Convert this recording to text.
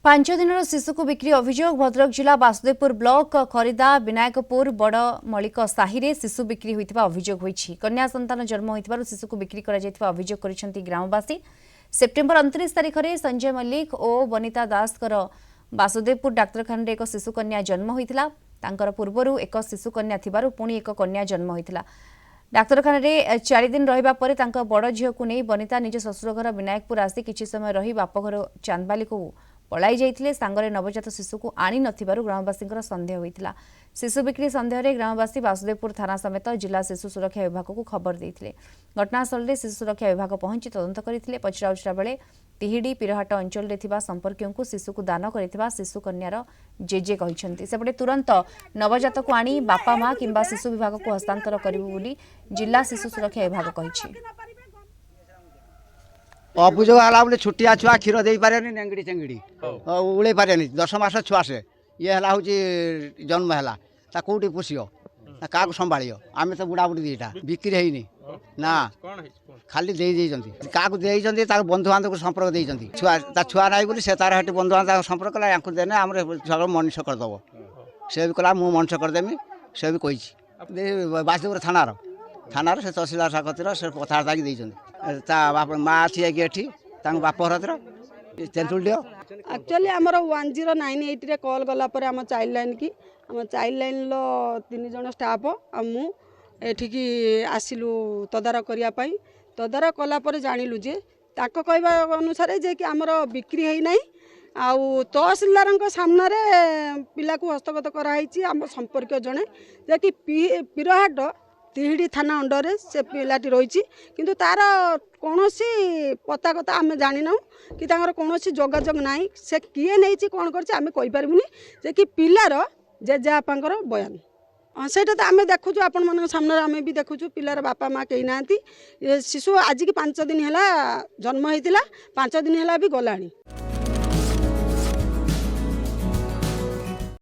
पांच दिन शिशु को बिक्री अभियोग भद्रक जिला बासुदेवपुर ब्लॉक खरीदा विनायकपुर बड़ मलिक साहि रे शिशु बिक्री होइतिबा अभियोग होइछि। कन्या संतान जन्म होइतिबारु शिशु को बिक्री करा जायतिबा अभियोग करिसेंति ग्रामवासी। सेप्टेम्बर 29 तारिख में संजय मल्लिक और वनिता दास बासुदेवपुर डाक्तरखाना रे एक शिशु कन्या जन्म होइतिला। तांकर पूर्वरु एक शिशु कन्या थिबारु पुणी एक कन्या जन्म होइतिला। डाक्तरखाना रे 4 दिन रहिबा परे तांका बड़ झियो को नै वनिता निज ससुर घर विनायकपुर आसी किछि समय रही बापघर चांदबाली को पलाई जाइथिले। सांगरे नवजात शिशु को आनी नथिबारु ग्रामवासी संदेह होइतिला। शिशु बिक्री संदेह रे ग्रामवासी बासुदेवपुर थाना समेत जिला शिशु सुरक्षा विभाग को खबर देइथिले। घटनास्थल रे शिशु सुरक्षा विभाग पहुंची तदंत करिथिले। पचराउचरा बेले तिहिडी पिरहाट अंचल रे थिबा संपर्कियों को शिशु को दान करिथिबा शिशु कन्यार जेजे कहिसेंति। सेपटे तुरंत नवजात को आनी बापा मां किंबा शिशु विभाग को हस्तांतर करिबु बोली जिला शिशु सुरक्षा विभाग कहिछि। अभियोग आला बोले छुटिया छुआ क्षीर दे पारे नेंगड़ी चेंगड़ी उड़े पारे 10 मास छुआ से ये हला हूँ जन्म है कौटी पोषियो क्या संभालियो आम तो बुढ़ा बुढ़ी दीटा बिक्री है ना खाली क्या बंधु बांधव संपर्क देती छुआ छुआ ना बोली से तार हटी बंधु बांधव संपर्क कला देने आम मनीष करदेव से भी कहला मुझे मनीष करदेमी से भी कही बासुदेवपुर थानार से तहसीलदार सागर से कथबार्ता की बाप माँ अच्छी एठी बाप घर तेंतुल एक्चुअली आमर 1098 रे कॉल गला पर आम चाइल्ड लाइन की आम चाइल्ड लाइन लो 3 जन स्टाफ एठिकी आसिलु तदारक करने तदारक कला पर जानिलु जे ताको कहबा अनुसार जे कि आमर बिक्री है नहीं आउ तहसीलदार सामने पिला को हस्तगत कराई आम संपर्क जड़े जे कि पिरहाट तिहिडी थाना अंडर से पिलाटी रही किंतु तार कौन सी पता कथा आम जानी ना कि कौन जोगाजोग ना से किए नहीं कौन करनी जे कि पिलार जेजेबापार बयान से तो आम देखु आपण मान सामने आम भी देखु पिलार बापा माँ कहीं ना शिशु आज की 5 दिन है जन्म होता 5 दिन है भी गलानी